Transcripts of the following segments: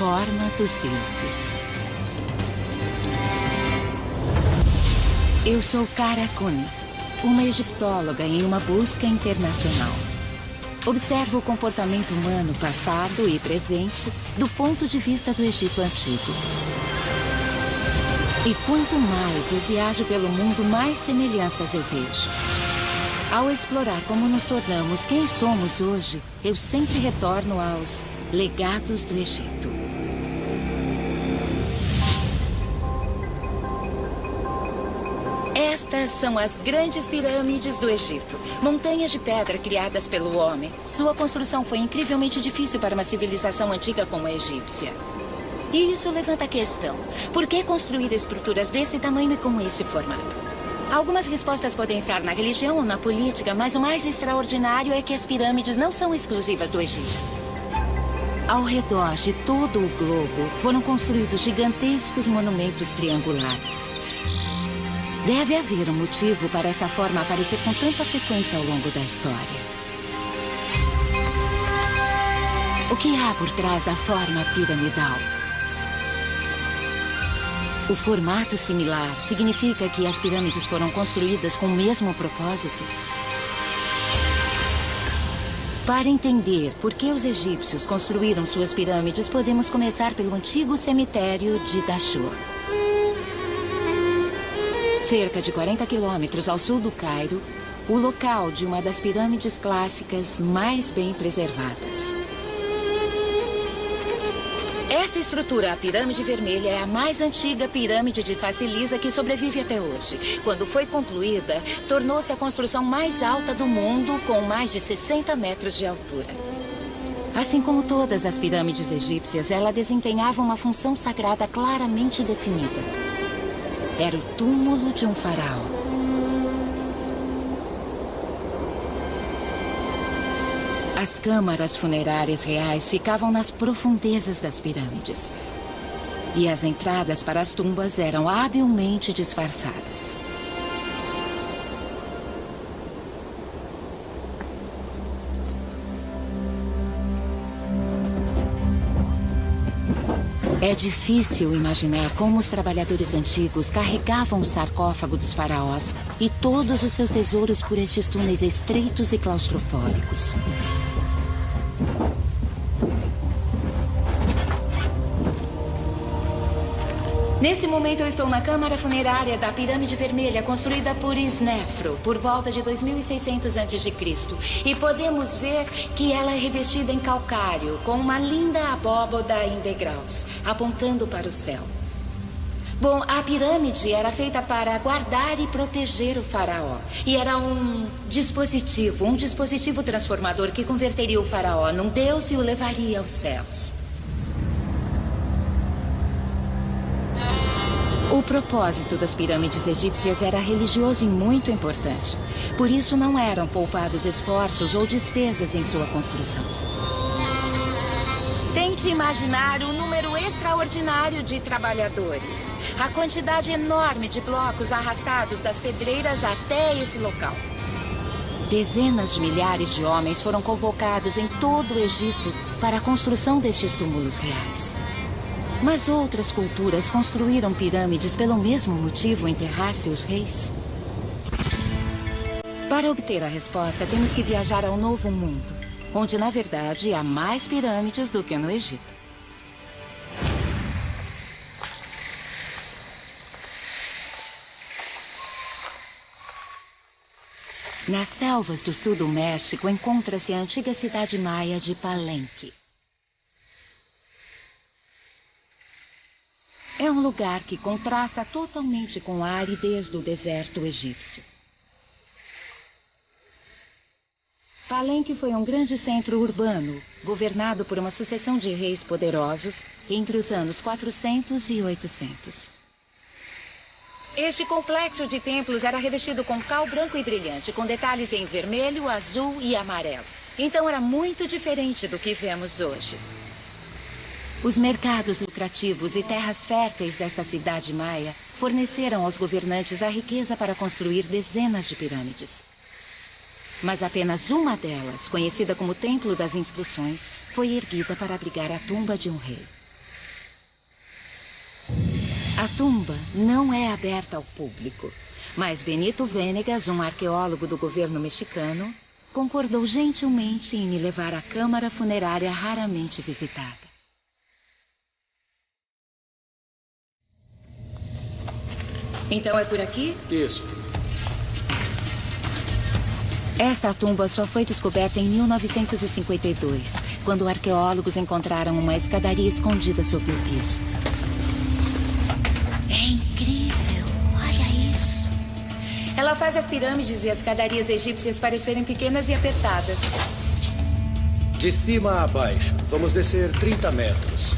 forma dos deuses. Eu sou Kara Kuni, uma egiptóloga em uma busca internacional. Observo o comportamento humano passado e presente do ponto de vista do Egito Antigo. E quanto mais eu viajo pelo mundo, mais semelhanças eu vejo. Ao explorar como nos tornamos quem somos hoje, eu sempre retorno aos legados do Egito. Estas são as grandes pirâmides do Egito. Montanhas de pedra criadas pelo homem. Sua construção foi incrivelmente difícil para uma civilização antiga como a egípcia. E isso levanta a questão: por que construir estruturas desse tamanho e com esse formato? Algumas respostas podem estar na religião ou na política, mas o mais extraordinário é que as pirâmides não são exclusivas do Egito. Ao redor de todo o globo foram construídos gigantescos monumentos triangulares. Deve haver um motivo para esta forma aparecer com tanta frequência ao longo da história. O que há por trás da forma piramidal? O formato similar significa que as pirâmides foram construídas com o mesmo propósito? Para entender por que os egípcios construíram suas pirâmides, podemos começar pelo antigo cemitério de Dashur. Cerca de 40 quilômetros ao sul do Cairo, o local de uma das pirâmides clássicas mais bem preservadas. Essa estrutura, a Pirâmide Vermelha, é a mais antiga pirâmide de face lisa que sobrevive até hoje. Quando foi concluída, tornou-se a construção mais alta do mundo, com mais de 60 metros de altura. Assim como todas as pirâmides egípcias, ela desempenhava uma função sagrada claramente definida. Era o túmulo de um faraó. As câmaras funerárias reais ficavam nas profundezas das pirâmides. E as entradas para as tumbas eram habilmente disfarçadas. É difícil imaginar como os trabalhadores antigos carregavam o sarcófago dos faraós e todos os seus tesouros por estes túneis estreitos e claustrofóbicos. Nesse momento eu estou na câmara funerária da Pirâmide Vermelha, construída por Snefru, por volta de 2600 a.C. E podemos ver que ela é revestida em calcário, com uma linda abóboda em degraus, apontando para o céu. Bom, a pirâmide era feita para guardar e proteger o faraó. E era um dispositivo transformador que converteria o faraó num deus e o levaria aos céus. O propósito das pirâmides egípcias era religioso e muito importante. Por isso não eram poupados esforços ou despesas em sua construção. Tente imaginar o número extraordinário de trabalhadores. A quantidade enorme de blocos arrastados das pedreiras até esse local. Dezenas de milhares de homens foram convocados em todo o Egito para a construção destes túmulos reais. Mas outras culturas construíram pirâmides pelo mesmo motivo, enterrar seus reis? Para obter a resposta, temos que viajar ao Novo Mundo, onde, na verdade, há mais pirâmides do que no Egito. Nas selvas do sul do México, encontra-se a antiga cidade maia de Palenque. É um lugar que contrasta totalmente com a aridez do deserto egípcio. Palenque foi um grande centro urbano, governado por uma sucessão de reis poderosos entre os anos 400 e 800. Este complexo de templos era revestido com cal branco e brilhante, com detalhes em vermelho, azul e amarelo. Então era muito diferente do que vemos hoje. Os mercados lucrativos e terras férteis desta cidade maia forneceram aos governantes a riqueza para construir dezenas de pirâmides. Mas apenas uma delas, conhecida como Templo das Inscrições, foi erguida para abrigar a tumba de um rei. A tumba não é aberta ao público, mas Benito Venegas, um arqueólogo do governo mexicano, concordou gentilmente em me levar à câmara funerária raramente visitada. Então é por aqui? Isso. Esta tumba só foi descoberta em 1952, quando arqueólogos encontraram uma escadaria escondida sob o piso. É incrível! Olha isso! Ela faz as pirâmides e as escadarias egípcias parecerem pequenas e apertadas. De cima a baixo. Vamos descer 30 metros.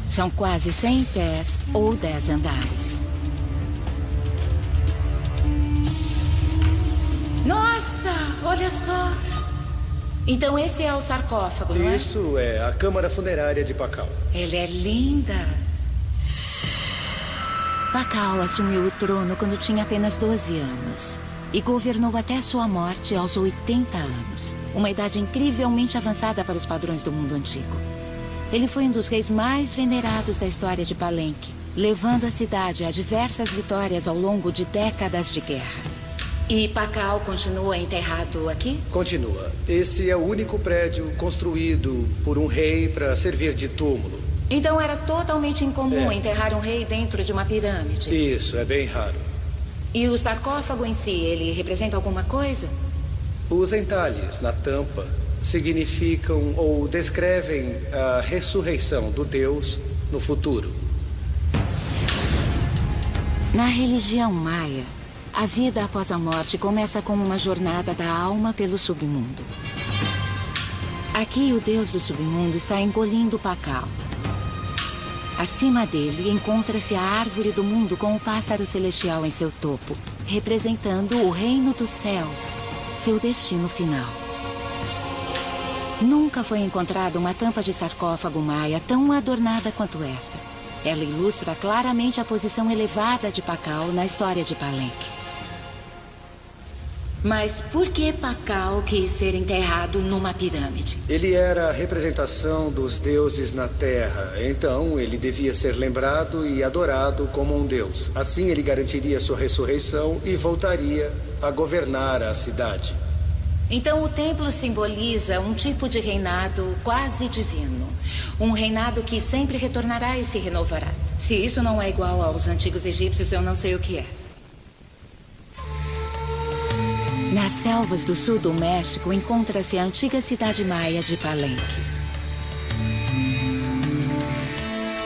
São quase 100 pés ou 10 andares. Nossa, olha só. Então esse é o sarcófago, não é? Isso é a câmara funerária de Pakal. Ela é linda. Pakal assumiu o trono quando tinha apenas 12 anos e governou até sua morte aos 80 anos. Uma idade incrivelmente avançada para os padrões do mundo antigo. Ele foi um dos reis mais venerados da história de Palenque, levando a cidade a diversas vitórias ao longo de décadas de guerra. E Pakal continua enterrado aqui? Continua. Esse é o único prédio construído por um rei para servir de túmulo. Então era totalmente incomum enterrar um rei dentro de uma pirâmide? Isso, é bem raro. E o sarcófago em si, ele representa alguma coisa? Os entalhes na tampa significam ou descrevem a ressurreição do Deus no futuro. Na religião maia, a vida após a morte começa como uma jornada da alma pelo submundo. Aqui, o deus do submundo está engolindo Pakal. Acima dele, encontra-se a árvore do mundo com o pássaro celestial em seu topo, representando o reino dos céus, seu destino final. Nunca foi encontrada uma tampa de sarcófago maia tão adornada quanto esta. Ela ilustra claramente a posição elevada de Pakal na história de Palenque. Mas por que Pakal quis ser enterrado numa pirâmide? Ele era a representação dos deuses na Terra, então ele devia ser lembrado e adorado como um deus. Assim ele garantiria sua ressurreição e voltaria a governar a cidade. Então o templo simboliza um tipo de reinado quase divino. Um reinado que sempre retornará e se renovará. Se isso não é igual aos antigos egípcios, eu não sei o que é. Nas selvas do sul do México encontra-se a antiga cidade maia de Palenque.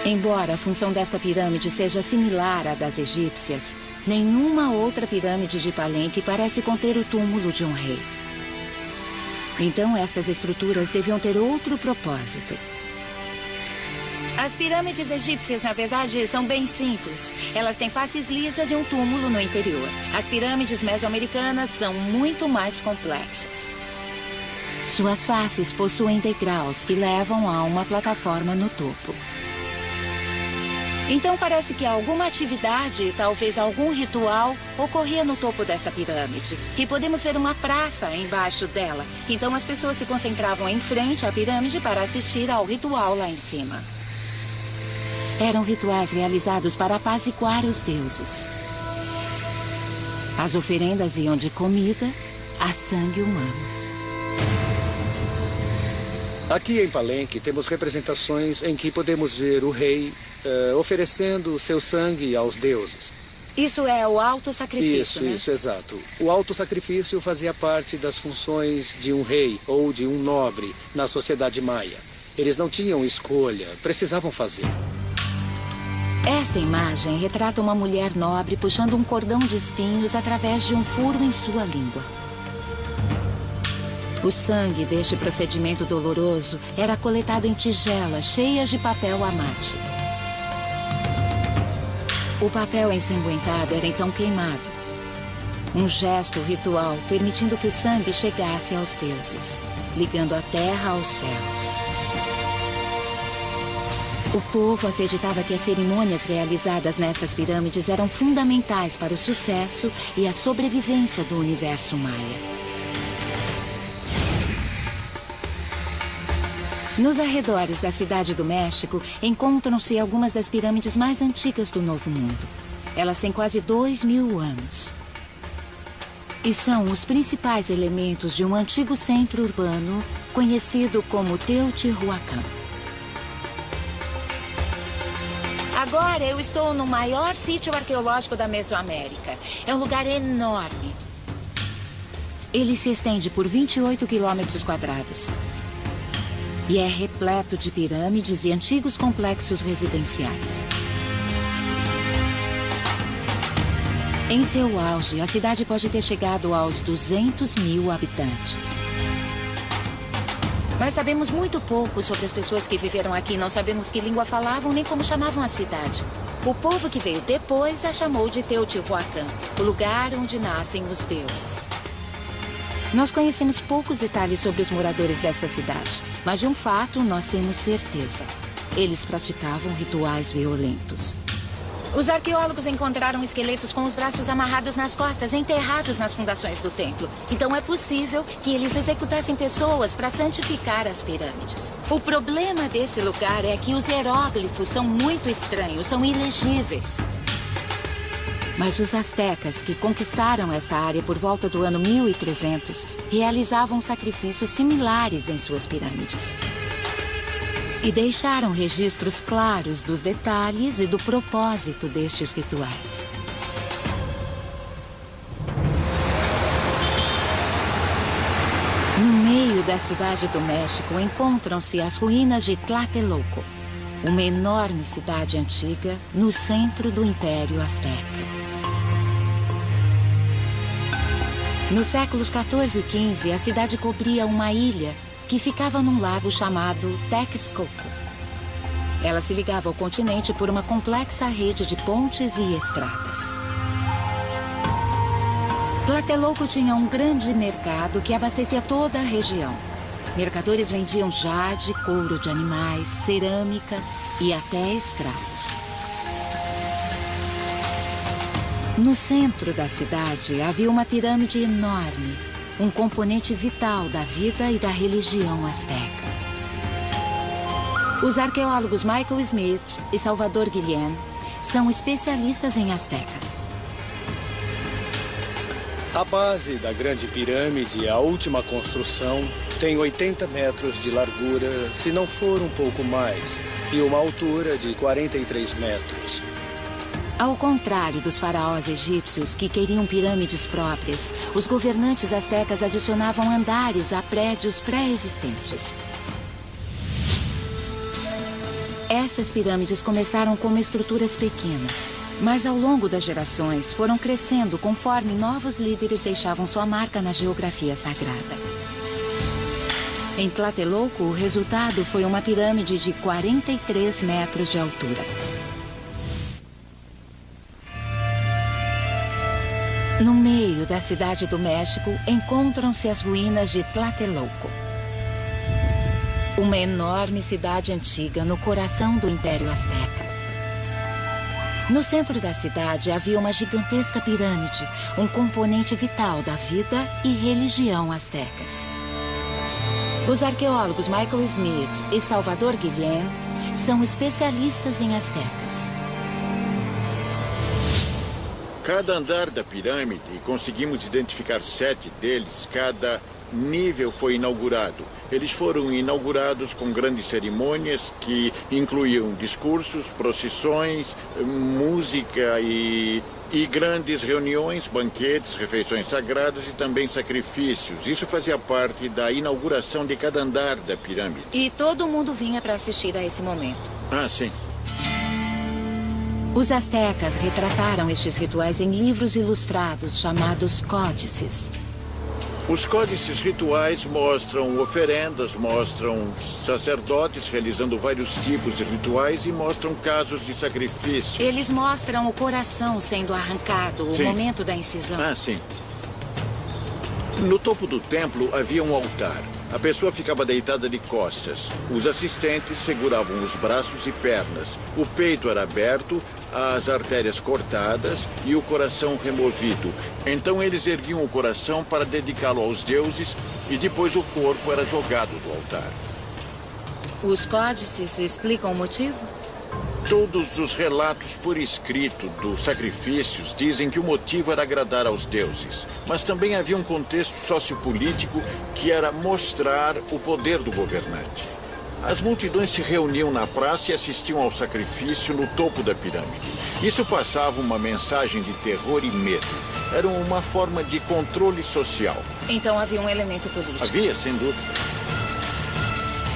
Embora a função desta pirâmide seja similar à das egípcias, nenhuma outra pirâmide de Palenque parece conter o túmulo de um rei. Então estas estruturas deviam ter outro propósito. As pirâmides egípcias, na verdade, são bem simples. Elas têm faces lisas e um túmulo no interior. As pirâmides mesoamericanas são muito mais complexas. Suas faces possuem degraus que levam a uma plataforma no topo. Então parece que alguma atividade, talvez algum ritual, ocorria no topo dessa pirâmide. E podemos ver uma praça embaixo dela. Então as pessoas se concentravam em frente à pirâmide para assistir ao ritual lá em cima. Eram rituais realizados para apaziguar os deuses. As oferendas iam de comida a sangue humano. Aqui em Palenque temos representações em que podemos ver o rei oferecendo seu sangue aos deuses. Isso é o auto-sacrifício, né? Isso, exato. O auto-sacrifício fazia parte das funções de um rei ou de um nobre na sociedade maia. Eles não tinham escolha, precisavam fazer. Esta imagem retrata uma mulher nobre puxando um cordão de espinhos através de um furo em sua língua. O sangue deste procedimento doloroso era coletado em tigelas cheias de papel amate. O papel ensanguentado era então queimado. Um gesto ritual permitindo que o sangue chegasse aos deuses, ligando a terra aos céus. O povo acreditava que as cerimônias realizadas nestas pirâmides eram fundamentais para o sucesso e a sobrevivência do universo maia. Nos arredores da Cidade do México, encontram-se algumas das pirâmides mais antigas do Novo Mundo. Elas têm quase 2000 anos. E são os principais elementos de um antigo centro urbano conhecido como Teotihuacan. Agora eu estou no maior sítio arqueológico da Mesoamérica. É um lugar enorme. Ele se estende por 28 quilômetros quadrados. E é repleto de pirâmides e antigos complexos residenciais. Em seu auge, a cidade pode ter chegado aos 200 mil habitantes. Mas sabemos muito pouco sobre as pessoas que viveram aqui. Não sabemos que língua falavam nem como chamavam a cidade. O povo que veio depois a chamou de Teotihuacan, o lugar onde nascem os deuses. Nós conhecemos poucos detalhes sobre os moradores dessa cidade, mas de um fato nós temos certeza. Eles praticavam rituais violentos. Os arqueólogos encontraram esqueletos com os braços amarrados nas costas, enterrados nas fundações do templo. Então é possível que eles executassem pessoas para santificar as pirâmides. O problema desse lugar é que os hieróglifos são muito estranhos, são ilegíveis. Mas os astecas, que conquistaram esta área por volta do ano 1300, realizavam sacrifícios similares em suas pirâmides. E deixaram registros claros dos detalhes e do propósito destes rituais. No meio da Cidade do México encontram-se as ruínas de Tlatelolco, uma enorme cidade antiga no centro do Império Azteca. Nos séculos 14 e 15, a cidade cobria uma ilha que ficava num lago chamado Texcoco. Ela se ligava ao continente por uma complexa rede de pontes e estradas. Tlatelolco tinha um grande mercado que abastecia toda a região. Mercadores vendiam jade, couro de animais, cerâmica e até escravos. No centro da cidade havia uma pirâmide enorme, um componente vital da vida e da religião asteca. Os arqueólogos Michael Smith e Salvador Guillén são especialistas em astecas. A base da Grande Pirâmide, a última construção, tem 80 metros de largura, se não for um pouco mais, e uma altura de 43 metros. Ao contrário dos faraós egípcios que queriam pirâmides próprias, os governantes astecas adicionavam andares a prédios pré-existentes. Estas pirâmides começaram como estruturas pequenas, mas ao longo das gerações foram crescendo conforme novos líderes deixavam sua marca na geografia sagrada. Em Tlatelolco, o resultado foi uma pirâmide de 43 metros de altura. No meio da Cidade do México, encontram-se as ruínas de Tlatelolco. Uma enorme cidade antiga no coração do Império Azteca. No centro da cidade havia uma gigantesca pirâmide, um componente vital da vida e religião astecas. Os arqueólogos Michael Smith e Salvador Guillén são especialistas em astecas. Cada andar da pirâmide, conseguimos identificar 7 deles, cada nível foi inaugurado. Eles foram inaugurados com grandes cerimônias que incluíam discursos, procissões, música e grandes reuniões, banquetes, refeições sagradas e também sacrifícios. Isso fazia parte da inauguração de cada andar da pirâmide. E todo mundo vinha para assistir a esse momento. Ah, sim. Os astecas retrataram estes rituais em livros ilustrados chamados códices. Os códices rituais mostram oferendas, mostram sacerdotes realizando vários tipos de rituais e mostram casos de sacrifício. Eles mostram o coração sendo arrancado, o momento da incisão. Ah, sim. No topo do templo havia um altar. A pessoa ficava deitada de costas. Os assistentes seguravam os braços e pernas. O peito era aberto, as artérias cortadas e o coração removido. Então eles erguiam o coração para dedicá-lo aos deuses e depois o corpo era jogado do altar. Os códices explicam o motivo? Todos os relatos por escrito dos sacrifícios dizem que o motivo era agradar aos deuses. Mas também havia um contexto sociopolítico que era mostrar o poder do governante. As multidões se reuniam na praça e assistiam ao sacrifício no topo da pirâmide. Isso passava uma mensagem de terror e medo. Era uma forma de controle social. Então havia um elemento político. Havia, sem dúvida.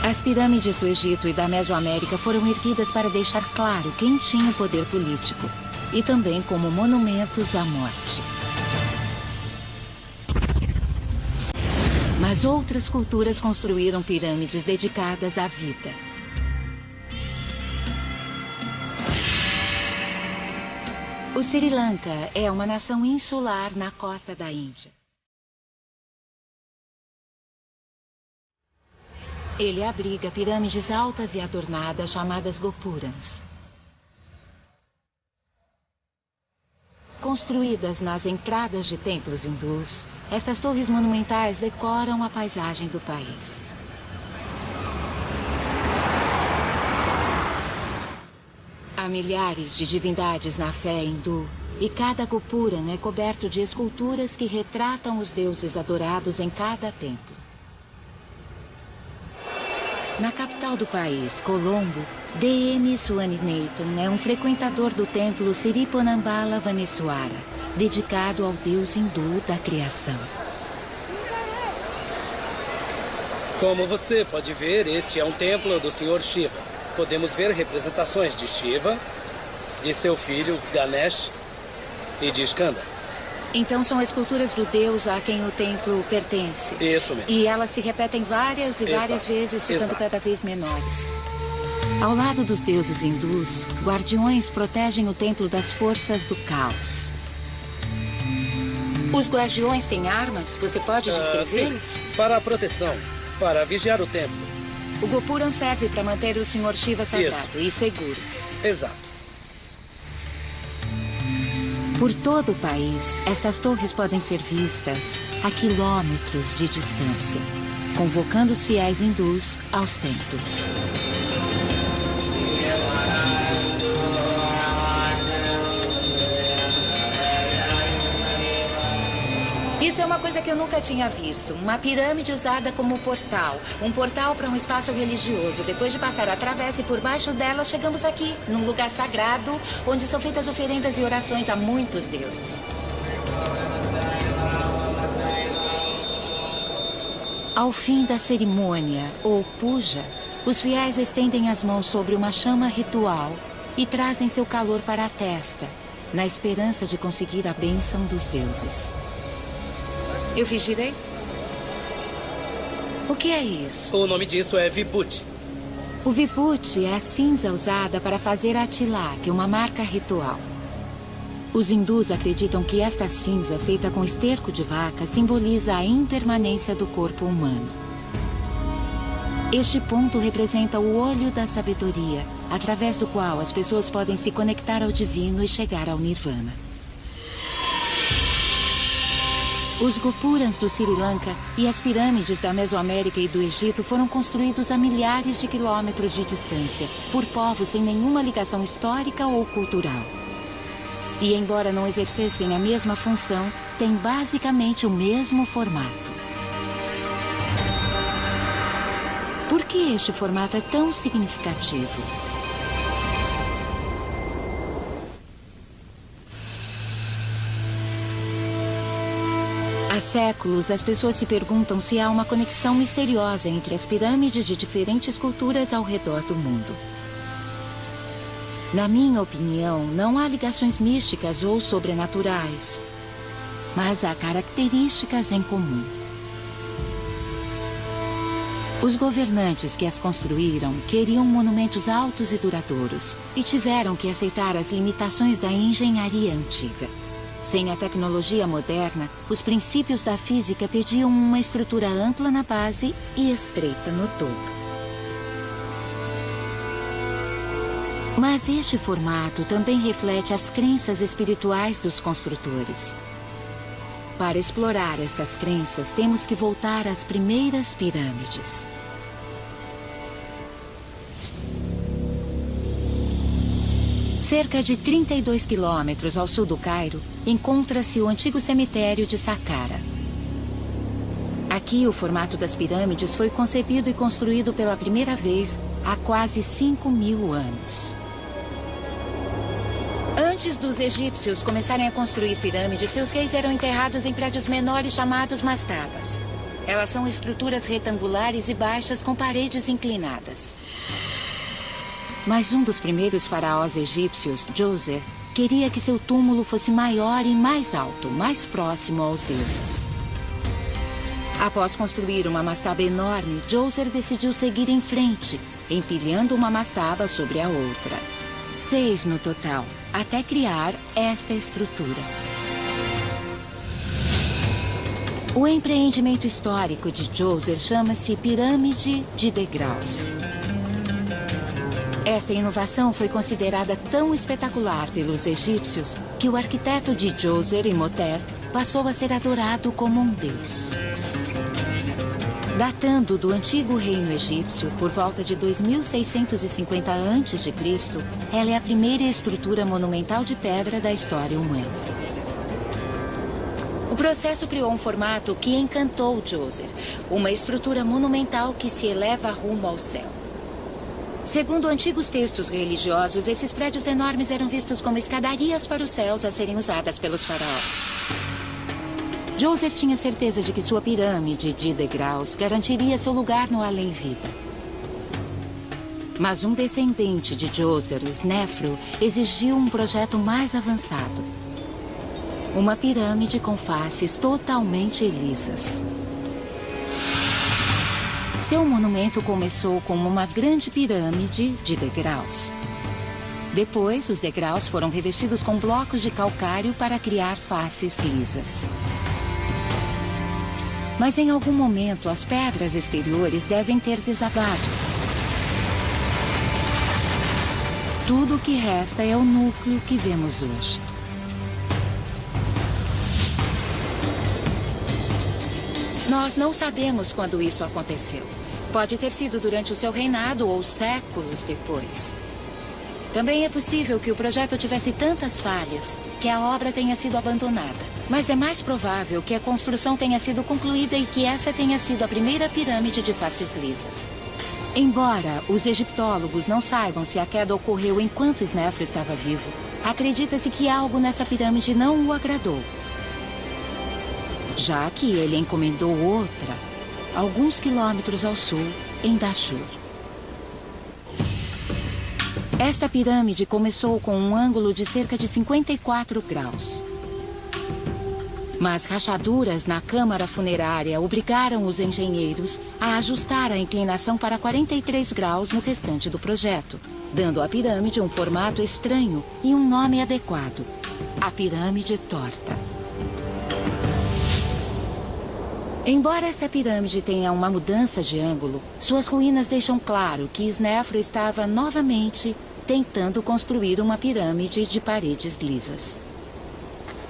As pirâmides do Egito e da Mesoamérica foram erguidas para deixar claro quem tinha o poder político e também como monumentos à morte. Mas outras culturas construíram pirâmides dedicadas à vida. O Sri Lanka é uma nação insular na costa da Índia. Ele abriga pirâmides altas e adornadas chamadas Gopurans. Construídas nas entradas de templos hindus, estas torres monumentais decoram a paisagem do país. Há milhares de divindades na fé hindu e cada Gopuran é coberto de esculturas que retratam os deuses adorados em cada templo. Na capital do país, Colombo, D.M. Swaminathan é um frequentador do templo Sri Ponnambala Vaneswara, dedicado ao deus hindu da criação. Como você pode ver, este é um templo do Sr. Shiva. Podemos ver representações de Shiva, de seu filho Ganesh e de Skanda. Então são esculturas do deus a quem o templo pertence. Isso mesmo. E elas se repetem várias e várias vezes, ficando cada vez menores. Ao lado dos deuses hindus, guardiões protegem o templo das forças do caos. Os guardiões têm armas? Você pode descrevê-los? Sim, para a proteção, para vigiar o templo. O Gopuran serve para manter o Sr. Shiva sagrado e seguro. Exato. Por todo o país, estas torres podem ser vistas a quilômetros de distância, convocando os fiéis hindus aos templos. Isso é uma coisa que eu nunca tinha visto. Uma pirâmide usada como portal. Um portal para um espaço religioso. Depois de passar a travessa e por baixo dela, chegamos aqui, num lugar sagrado, onde são feitas oferendas e orações a muitos deuses. Ao fim da cerimônia, ou puja, os fiéis estendem as mãos sobre uma chama ritual e trazem seu calor para a testa, na esperança de conseguir a bênção dos deuses. Eu fiz direito? O que é isso? O nome disso é Vibhuti. O Vibhuti é a cinza usada para fazer a tilak, uma marca ritual. Os hindus acreditam que esta cinza, feita com esterco de vaca, simboliza a impermanência do corpo humano. Este ponto representa o olho da sabedoria, através do qual as pessoas podem se conectar ao divino e chegar ao nirvana. Os Gopurans do Sri Lanka e as pirâmides da Mesoamérica e do Egito foram construídos a milhares de quilômetros de distância, por povos sem nenhuma ligação histórica ou cultural. E embora não exercessem a mesma função, têm basicamente o mesmo formato. Por que este formato é tão significativo? Há séculos, as pessoas se perguntam se há uma conexão misteriosa entre as pirâmides de diferentes culturas ao redor do mundo. Na minha opinião, não há ligações místicas ou sobrenaturais, mas há características em comum. Os governantes que as construíram queriam monumentos altos e duradouros e tiveram que aceitar as limitações da engenharia antiga. Sem a tecnologia moderna, os princípios da física pediam uma estrutura ampla na base e estreita no topo. Mas este formato também reflete as crenças espirituais dos construtores. Para explorar estas crenças, temos que voltar às primeiras pirâmides. Cerca de 32 quilômetros ao sul do Cairo, encontra-se o antigo cemitério de Saqqara. Aqui, o formato das pirâmides foi concebido e construído pela primeira vez há quase 5.000 anos. Antes dos egípcios começarem a construir pirâmides, seus reis eram enterrados em prédios menores chamados mastabas. Elas são estruturas retangulares e baixas com paredes inclinadas. Mas um dos primeiros faraós egípcios, Djoser, queria que seu túmulo fosse maior e mais alto, mais próximo aos deuses. Após construir uma mastaba enorme, Djoser decidiu seguir em frente, empilhando uma mastaba sobre a outra. 6 no total, até criar esta estrutura. O empreendimento histórico de Djoser chama-se Pirâmide de Degraus. Esta inovação foi considerada tão espetacular pelos egípcios que o arquiteto de Djoser, Imhotep, passou a ser adorado como um deus. Datando do antigo reino egípcio, por volta de 2650 a.C., ela é a primeira estrutura monumental de pedra da história humana. O processo criou um formato que encantou Djoser, uma estrutura monumental que se eleva rumo ao céu. Segundo antigos textos religiosos, esses prédios enormes eram vistos como escadarias para os céus a serem usadas pelos faraós. Djoser tinha certeza de que sua pirâmide de degraus garantiria seu lugar no além-vida. Mas um descendente de Djoser, Snefru, exigiu um projeto mais avançado. Uma pirâmide com faces totalmente lisas. Seu monumento começou como uma grande pirâmide de degraus. Depois, os degraus foram revestidos com blocos de calcário para criar faces lisas. Mas em algum momento, as pedras exteriores devem ter desabado. Tudo o que resta é o núcleo que vemos hoje. Nós não sabemos quando isso aconteceu. Pode ter sido durante o seu reinado ou séculos depois. Também é possível que o projeto tivesse tantas falhas que a obra tenha sido abandonada. Mas é mais provável que a construção tenha sido concluída e que essa tenha sido a primeira pirâmide de faces lisas. Embora os egiptólogos não saibam se a queda ocorreu enquanto Snefru estava vivo, acredita-se que algo nessa pirâmide não o agradou, já que ele encomendou outra, alguns quilômetros ao sul, em Dashur. Esta pirâmide começou com um ângulo de cerca de 54 graus. Mas rachaduras na câmara funerária obrigaram os engenheiros a ajustar a inclinação para 43 graus no restante do projeto, dando à pirâmide um formato estranho e um nome adequado: a Pirâmide Torta. Embora esta pirâmide tenha uma mudança de ângulo, suas ruínas deixam claro que Snefru estava novamente tentando construir uma pirâmide de paredes lisas.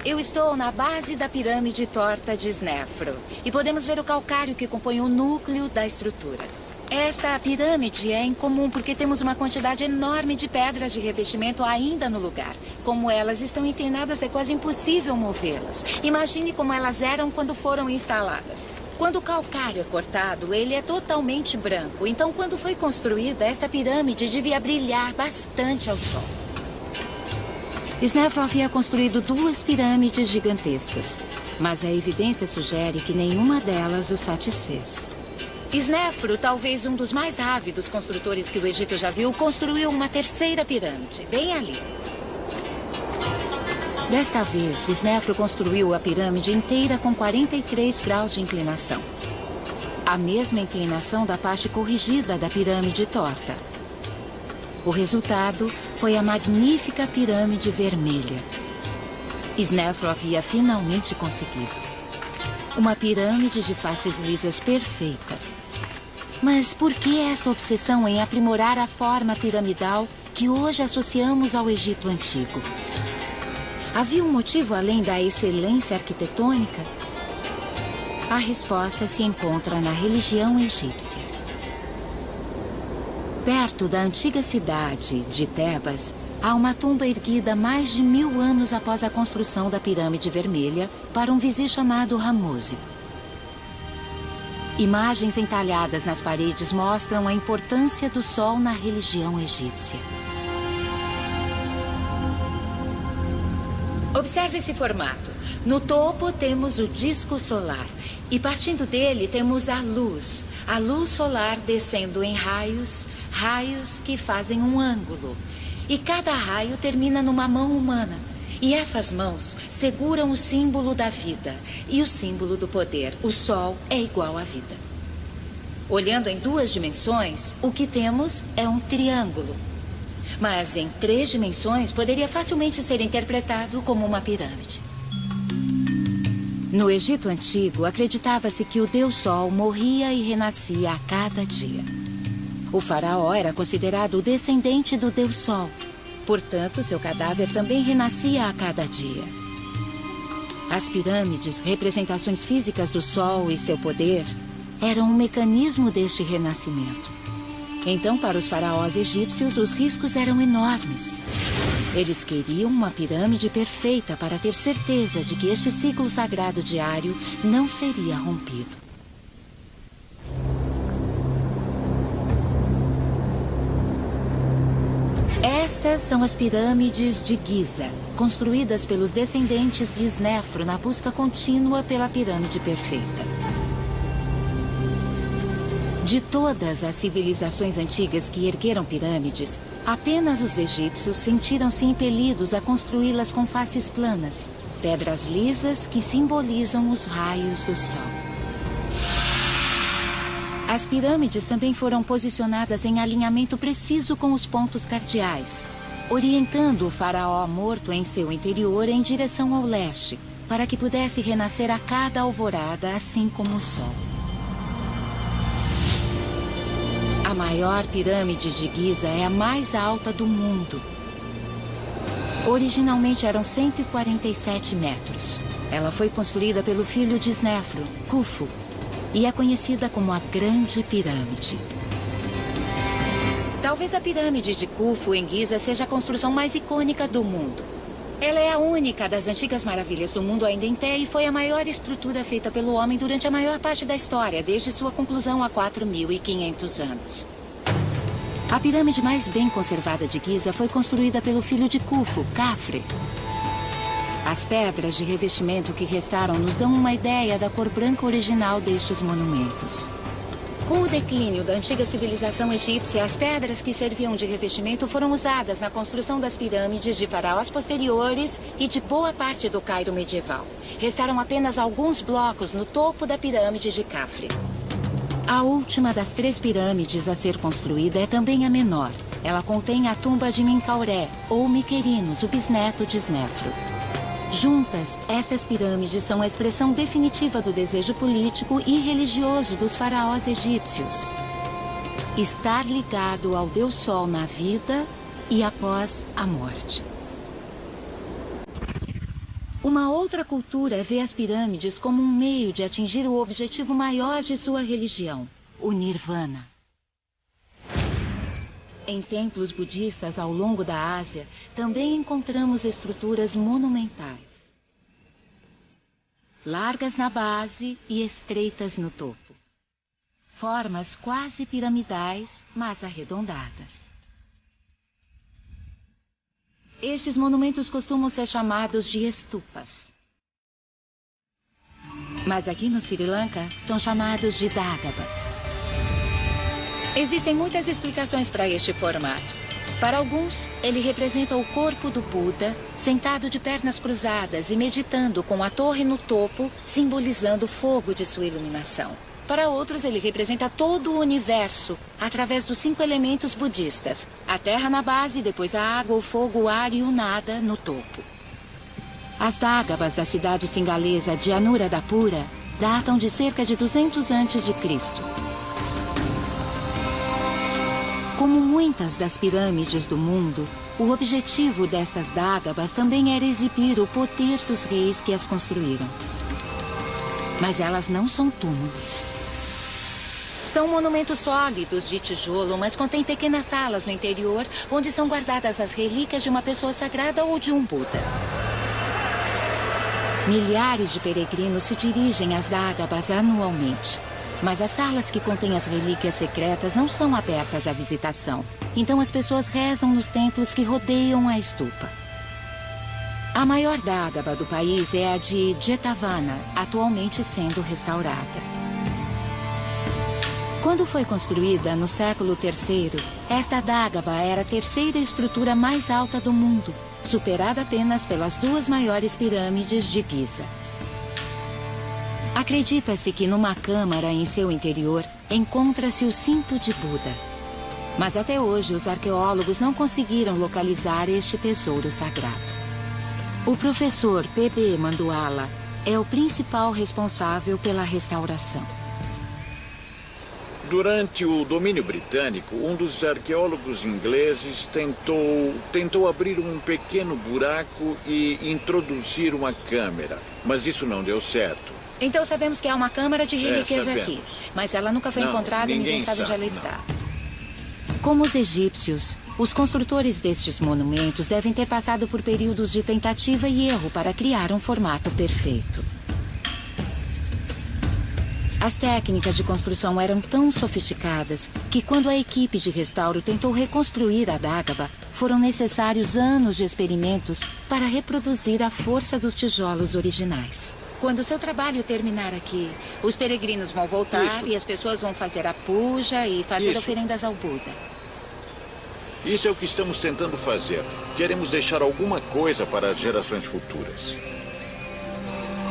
Eu estou na base da pirâmide torta de Snefru e podemos ver o calcário que compõe o núcleo da estrutura. Esta pirâmide é incomum porque temos uma quantidade enorme de pedras de revestimento ainda no lugar. Como elas estão inclinadas, é quase impossível movê-las. Imagine como elas eram quando foram instaladas. Quando o calcário é cortado, ele é totalmente branco. Então, quando foi construída, esta pirâmide devia brilhar bastante ao sol. Snefru havia construído 2 pirâmides gigantescas, mas a evidência sugere que nenhuma delas o satisfez. Snefru, talvez um dos mais ávidos construtores que o Egito já viu, construiu uma terceira pirâmide, bem ali. Desta vez, Snefru construiu a pirâmide inteira com 43 graus de inclinação. A mesma inclinação da parte corrigida da pirâmide torta. O resultado foi a magnífica pirâmide vermelha. Snefru havia finalmente conseguido. Uma pirâmide de faces lisas perfeita. Mas por que esta obsessão em aprimorar a forma piramidal que hoje associamos ao Egito Antigo? Havia um motivo além da excelência arquitetônica? A resposta se encontra na religião egípcia. Perto da antiga cidade de Tebas, há uma tumba erguida mais de 1000 anos após a construção da Pirâmide Vermelha para um vizir chamado Ramose. Imagens entalhadas nas paredes mostram a importância do Sol na religião egípcia. Observe esse formato. No topo temos o disco solar e partindo dele temos a luz solar descendo em raios que fazem um ângulo. E cada raio termina numa mão humana. E essas mãos seguram o símbolo da vida e o símbolo do poder. O Sol é igual à vida. Olhando em 2 dimensões, o que temos é um triângulo. Mas em 3 dimensões poderia facilmente ser interpretado como uma pirâmide. No Egito Antigo, acreditava-se que o Deus Sol morria e renascia a cada dia. O faraó era considerado o descendente do Deus Sol. Portanto, seu cadáver também renascia a cada dia. As pirâmides, representações físicas do Sol e seu poder, eram um mecanismo deste renascimento. Então, para os faraós egípcios, os riscos eram enormes. Eles queriam uma pirâmide perfeita para ter certeza de que este ciclo sagrado diário não seria rompido. Estas são as pirâmides de Giza, construídas pelos descendentes de Snefru na busca contínua pela pirâmide perfeita. De todas as civilizações antigas que ergueram pirâmides, apenas os egípcios sentiram-se impelidos a construí-las com faces planas, pedras lisas que simbolizam os raios do Sol. As pirâmides também foram posicionadas em alinhamento preciso com os pontos cardeais, orientando o faraó morto em seu interior em direção ao leste, para que pudesse renascer a cada alvorada, assim como o Sol. A maior pirâmide de Giza é a mais alta do mundo. Originalmente eram 147 metros. Ela foi construída pelo filho de Snefru, Khufu, e é conhecida como a Grande Pirâmide. Talvez a pirâmide de Khufu em Giza seja a construção mais icônica do mundo. Ela é a única das antigas maravilhas do mundo ainda em pé e foi a maior estrutura feita pelo homem durante a maior parte da história, desde sua conclusão há 4.500 anos. A pirâmide mais bem conservada de Giza foi construída pelo filho de Khufu, Khafre. As pedras de revestimento que restaram nos dão uma ideia da cor branca original destes monumentos. Com o declínio da antiga civilização egípcia, as pedras que serviam de revestimento foram usadas na construção das pirâmides de faraós posteriores e de boa parte do Cairo medieval. Restaram apenas alguns blocos no topo da pirâmide de Khafre. A última das 3 pirâmides a ser construída é também a menor. Ela contém a tumba de Menkauré, ou Miquerinos, o bisneto de Snefru. Juntas, estas pirâmides são a expressão definitiva do desejo político e religioso dos faraós egípcios. Estar ligado ao Deus Sol na vida e após a morte. Uma outra cultura vê as pirâmides como um meio de atingir o objetivo maior de sua religião, o Nirvana. Em templos budistas ao longo da Ásia, também encontramos estruturas monumentais. Largas na base e estreitas no topo. Formas quase piramidais, mas arredondadas. Estes monumentos costumam ser chamados de estupas. Mas aqui no Sri Lanka, são chamados de dágabas. Existem muitas explicações para este formato. Para alguns, ele representa o corpo do Buda, sentado de pernas cruzadas e meditando com a torre no topo, simbolizando o fogo de sua iluminação. Para outros, ele representa todo o universo, através dos 5 elementos budistas: a terra na base, depois a água, o fogo, o ar e o nada no topo. As dágabas da cidade singalesa de Anuradhapura datam de cerca de 200 a.C. Como muitas das pirâmides do mundo, o objetivo destas dágabas também era exibir o poder dos reis que as construíram. Mas elas não são túmulos. São monumentos sólidos de tijolo, mas contêm pequenas salas no interior, onde são guardadas as relíquias de uma pessoa sagrada ou de um Buda. Milhares de peregrinos se dirigem às Dagabas anualmente. Mas as salas que contêm as relíquias secretas não são abertas à visitação. Então as pessoas rezam nos templos que rodeiam a estupa. A maior Dagaba do país é a de Jetavana, atualmente sendo restaurada. Quando foi construída no século III, esta Dagaba era a terceira estrutura mais alta do mundo, superada apenas pelas duas maiores pirâmides de Giza. Acredita-se que numa câmara em seu interior encontra-se o cinto de Buda. Mas até hoje os arqueólogos não conseguiram localizar este tesouro sagrado. O professor P.B. Manduala é o principal responsável pela restauração. Durante o domínio britânico, um dos arqueólogos ingleses tentou abrir um pequeno buraco e introduzir uma câmera, mas isso não deu certo. Então sabemos que há uma câmara de relíquias aqui, mas ela nunca foi encontrada e ninguém sabe onde ela está. Como os egípcios, os construtores destes monumentos devem ter passado por períodos de tentativa e erro para criar um formato perfeito. As técnicas de construção eram tão sofisticadas que quando a equipe de restauro tentou reconstruir a Dagaba, foram necessários anos de experimentos para reproduzir a força dos tijolos originais. Quando seu trabalho terminar aqui, os peregrinos vão voltar e as pessoas vão fazer a puja e fazer oferendas ao Buda. Isso é o que estamos tentando fazer. Queremos deixar alguma coisa para as gerações futuras.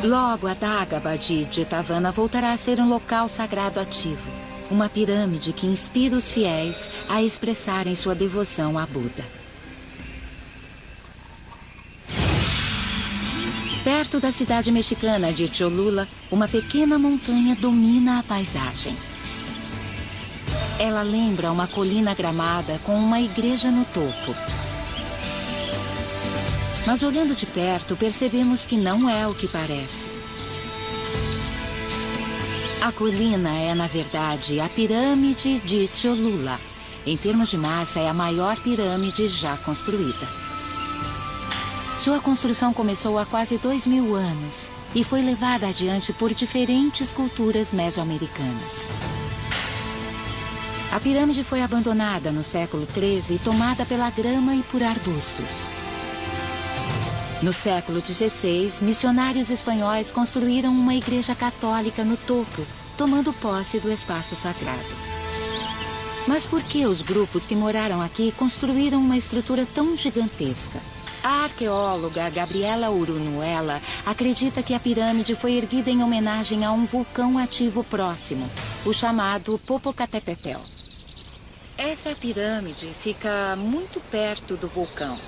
Logo, a Dagaba de Jetavana voltará a ser um local sagrado ativo. Uma pirâmide que inspira os fiéis a expressarem sua devoção a Buda. Perto da cidade mexicana de Cholula, uma pequena montanha domina a paisagem. Ela lembra uma colina gramada com uma igreja no topo. Mas olhando de perto, percebemos que não é o que parece. A colina é, na verdade, a pirâmide de Cholula. Em termos de massa, é a maior pirâmide já construída. Sua construção começou há quase 2.000 anos e foi levada adiante por diferentes culturas mesoamericanas. A pirâmide foi abandonada no século XIII e tomada pela grama e por arbustos. No século XVI, missionários espanhóis construíram uma igreja católica no topo, tomando posse do espaço sagrado. Mas por que os grupos que moraram aqui construíram uma estrutura tão gigantesca? A arqueóloga Gabriela Urunuela acredita que a pirâmide foi erguida em homenagem a um vulcão ativo próximo, o chamado Popocatépetl. Essa pirâmide fica muito perto do vulcão.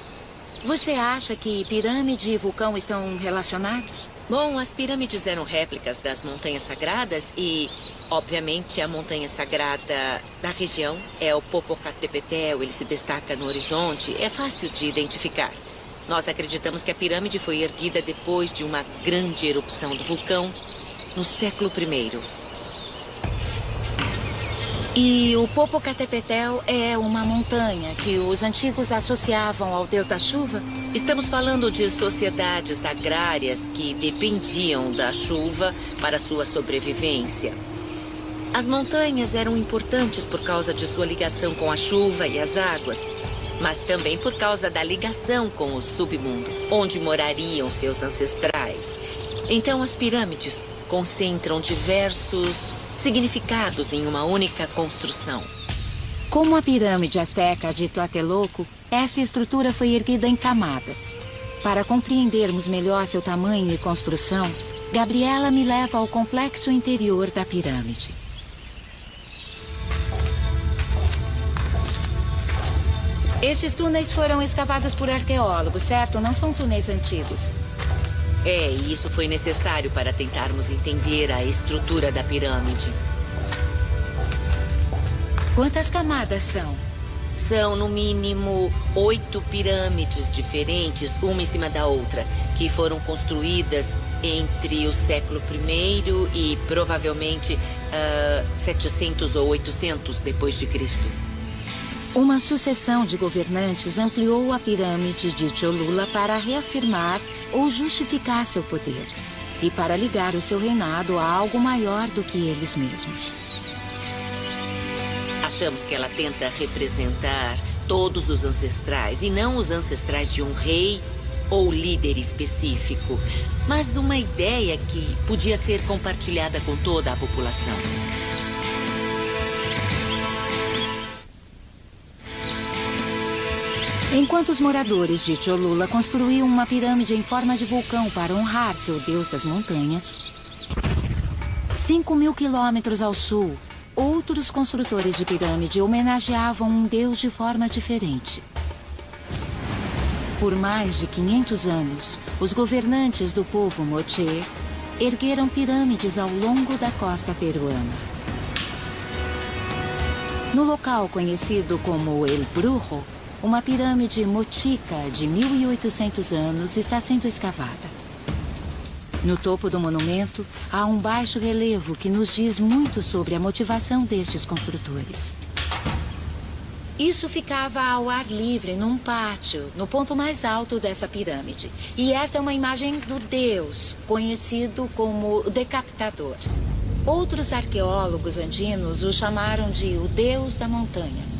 Você acha que pirâmide e vulcão estão relacionados? Bom, as pirâmides eram réplicas das montanhas sagradas e, obviamente, a montanha sagrada da região é o Popocatépetl. Ele se destaca no horizonte, é fácil de identificar. Nós acreditamos que a pirâmide foi erguida depois de uma grande erupção do vulcão no século I. E o Popocatépetl é uma montanha que os antigos associavam ao deus da chuva? Estamos falando de sociedades agrárias que dependiam da chuva para sua sobrevivência. As montanhas eram importantes por causa de sua ligação com a chuva e as águas, mas também por causa da ligação com o submundo, onde morariam seus ancestrais. Então, as pirâmides concentram diversos significados em uma única construção. Como a pirâmide asteca de Tlatelolco, esta estrutura foi erguida em camadas. Para compreendermos melhor seu tamanho e construção, Gabriela me leva ao complexo interior da pirâmide. Estes túneis foram escavados por arqueólogos, certo? Não são túneis antigos. E isso foi necessário para tentarmos entender a estrutura da pirâmide. Quantas camadas são? São, no mínimo, 8 pirâmides diferentes, uma em cima da outra, que foram construídas entre o século I e provavelmente 700 ou 800 depois de Cristo. Uma sucessão de governantes ampliou a pirâmide de Cholula para reafirmar ou justificar seu poder e para ligar o seu reinado a algo maior do que eles mesmos. Achamos que ela tenta representar todos os ancestrais, e não os ancestrais de um rei ou líder específico, mas uma ideia que podia ser compartilhada com toda a população. Enquanto os moradores de Cholula construíam uma pirâmide em forma de vulcão para honrar seu deus das montanhas, 5.000 quilômetros ao sul, outros construtores de pirâmide homenageavam um deus de forma diferente. Por mais de 500 anos, os governantes do povo Moche ergueram pirâmides ao longo da costa peruana. No local conhecido como El Brujo, uma pirâmide mochica de 1.800 anos está sendo escavada. No topo do monumento, há um baixo relevo que nos diz muito sobre a motivação destes construtores. Isso ficava ao ar livre, num pátio, no ponto mais alto dessa pirâmide. E esta é uma imagem do deus, conhecido como Decapitador. Outros arqueólogos andinos o chamaram de o deus da montanha.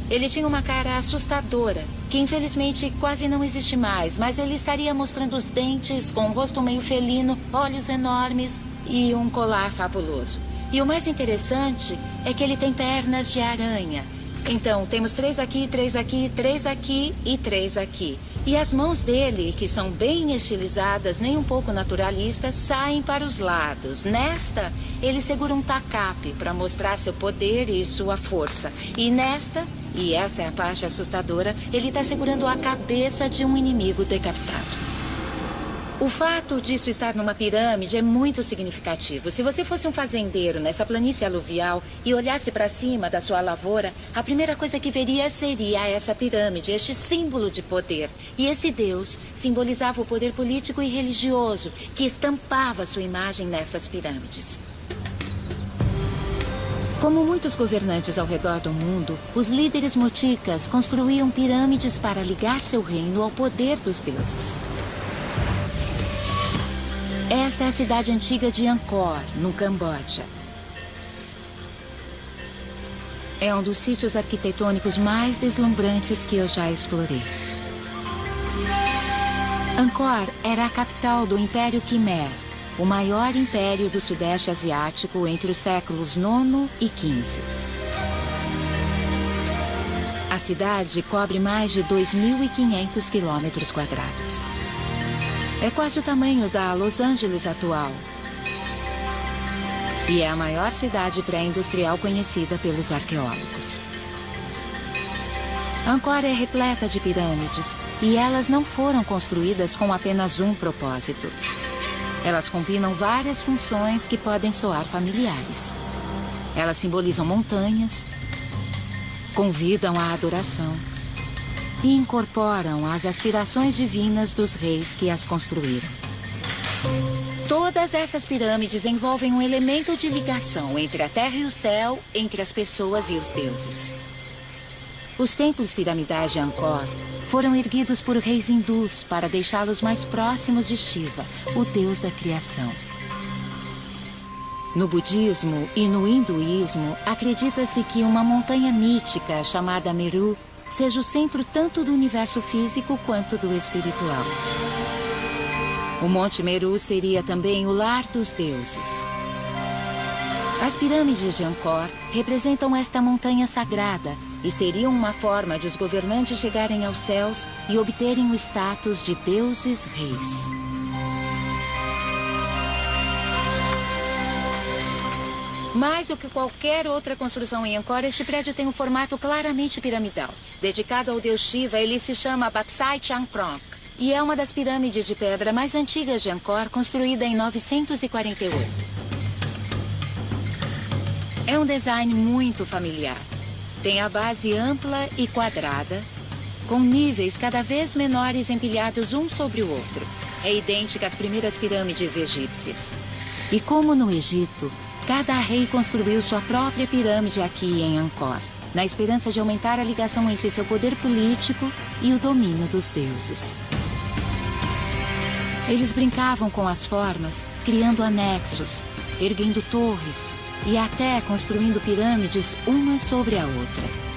Ele tinha uma cara assustadora, que infelizmente quase não existe mais, mas ele estaria mostrando os dentes, com um rosto meio felino, olhos enormes e um colar fabuloso. E o mais interessante é que ele tem pernas de aranha. Então, temos 3 aqui, 3 aqui, 3 aqui e 3 aqui. E as mãos dele, que são bem estilizadas, nem um pouco naturalistas, saem para os lados. Nesta, ele segura um tacape para mostrar seu poder e sua força. E nesta, e essa é a parte assustadora, ele está segurando a cabeça de um inimigo decapitado. O fato disso estar numa pirâmide é muito significativo. Se você fosse um fazendeiro nessa planície aluvial e olhasse para cima da sua lavoura, a primeira coisa que veria seria essa pirâmide, este símbolo de poder. E esse deus simbolizava o poder político e religioso que estampava sua imagem nessas pirâmides. Como muitos governantes ao redor do mundo, os líderes mochicas construíam pirâmides para ligar seu reino ao poder dos deuses. Esta é a cidade antiga de Angkor, no Camboja. É um dos sítios arquitetônicos mais deslumbrantes que eu já explorei. Angkor era a capital do Império Khmer, o maior império do Sudeste Asiático entre os séculos IX e XV. A cidade cobre mais de 2.500 quilômetros quadrados. É quase o tamanho da Los Angeles atual. E é a maior cidade pré-industrial conhecida pelos arqueólogos. Angkor é repleta de pirâmides e elas não foram construídas com apenas um propósito. Elas combinam várias funções que podem soar familiares. Elas simbolizam montanhas, convidam à adoração e incorporam as aspirações divinas dos reis que as construíram. Todas essas pirâmides envolvem um elemento de ligação entre a terra e o céu, entre as pessoas e os deuses. Os templos piramidais de Angkor foram erguidos por reis hindus para deixá-los mais próximos de Shiva, o deus da criação. No budismo e no hinduísmo, acredita-se que uma montanha mítica chamada Meru seja o centro tanto do universo físico quanto do espiritual. O Monte Meru seria também o lar dos deuses. As pirâmides de Angkor representam esta montanha sagrada e seriam uma forma de os governantes chegarem aos céus e obterem o status de deuses reis. Mais do que qualquer outra construção em Angkor, este prédio tem um formato claramente piramidal. Dedicado ao deus Shiva, ele se chama Baksai Changprong e é uma das pirâmides de pedra mais antigas de Angkor, construída em 948. É um design muito familiar. Tem a base ampla e quadrada, com níveis cada vez menores empilhados um sobre o outro. É idêntica às primeiras pirâmides egípcias. E como no Egito, cada rei construiu sua própria pirâmide aqui em Angkor, na esperança de aumentar a ligação entre seu poder político e o domínio dos deuses. Eles brincavam com as formas, criando anexos, erguendo torres e até construindo pirâmides uma sobre a outra.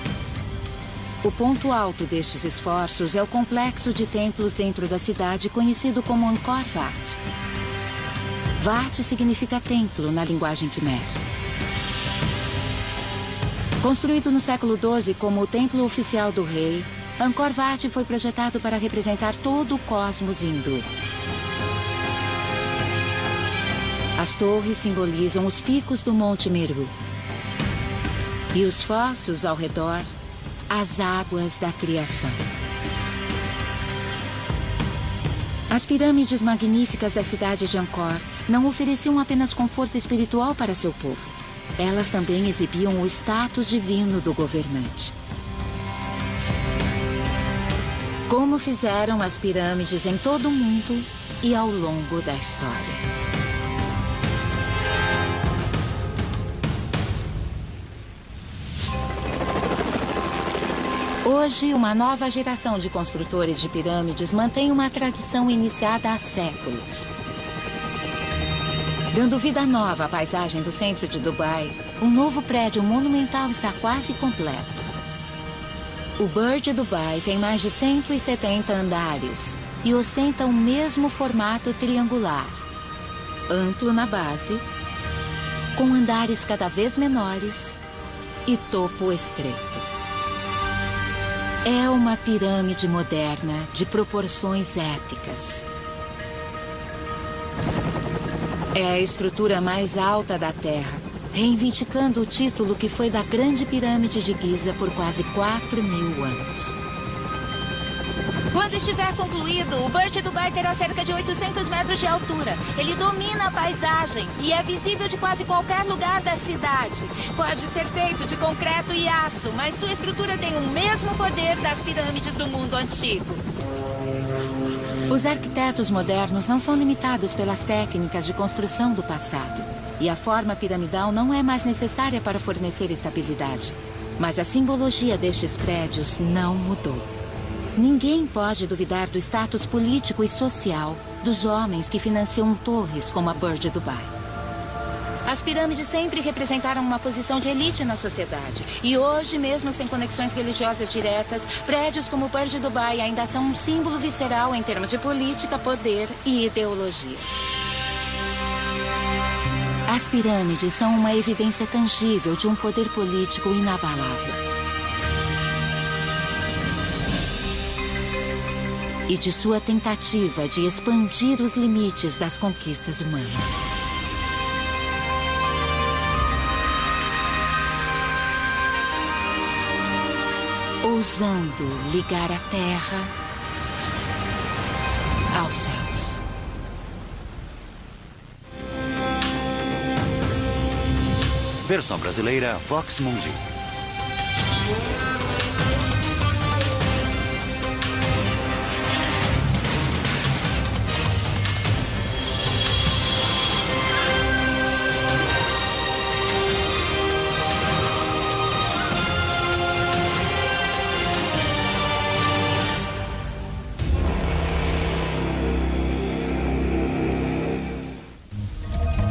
O ponto alto destes esforços é o complexo de templos dentro da cidade conhecido como Angkor Wat. Wat significa templo na linguagem Khmer. Construído no século XII como o templo oficial do rei, Angkor Wat foi projetado para representar todo o cosmos hindu. As torres simbolizam os picos do Monte Meru. E os fossos ao redor, as águas da criação. As pirâmides magníficas da cidade de Angkor não ofereciam apenas conforto espiritual para seu povo. Elas também exibiam o status divino do governante. Como fizeram as pirâmides em todo o mundo e ao longo da história. Hoje, uma nova geração de construtores de pirâmides mantém uma tradição iniciada há séculos. Dando vida nova à paisagem do centro de Dubai, um novo prédio monumental está quase completo. O Burj Dubai tem mais de 170 andares e ostenta o mesmo formato triangular, amplo na base, com andares cada vez menores e topo estreito. É uma pirâmide moderna de proporções épicas. É a estrutura mais alta da Terra, reivindicando o título que foi da Grande Pirâmide de Giza por quase 4.000 anos. Quando estiver concluído, o Burj Dubai terá cerca de 800 metros de altura. Ele domina a paisagem e é visível de quase qualquer lugar da cidade. Pode ser feito de concreto e aço, mas sua estrutura tem o mesmo poder das pirâmides do mundo antigo. Os arquitetos modernos não são limitados pelas técnicas de construção do passado. E a forma piramidal não é mais necessária para fornecer estabilidade. Mas a simbologia destes prédios não mudou. Ninguém pode duvidar do status político e social dos homens que financiam torres como a Burj Dubai. As pirâmides sempre representaram uma posição de elite na sociedade. E hoje, mesmo sem conexões religiosas diretas, prédios como o Burj Dubai ainda são um símbolo visceral em termos de política, poder e ideologia. As pirâmides são uma evidência tangível de um poder político inabalável. E de sua tentativa de expandir os limites das conquistas humanas. Ousando ligar a Terra aos céus. Versão brasileira Vox Mundi.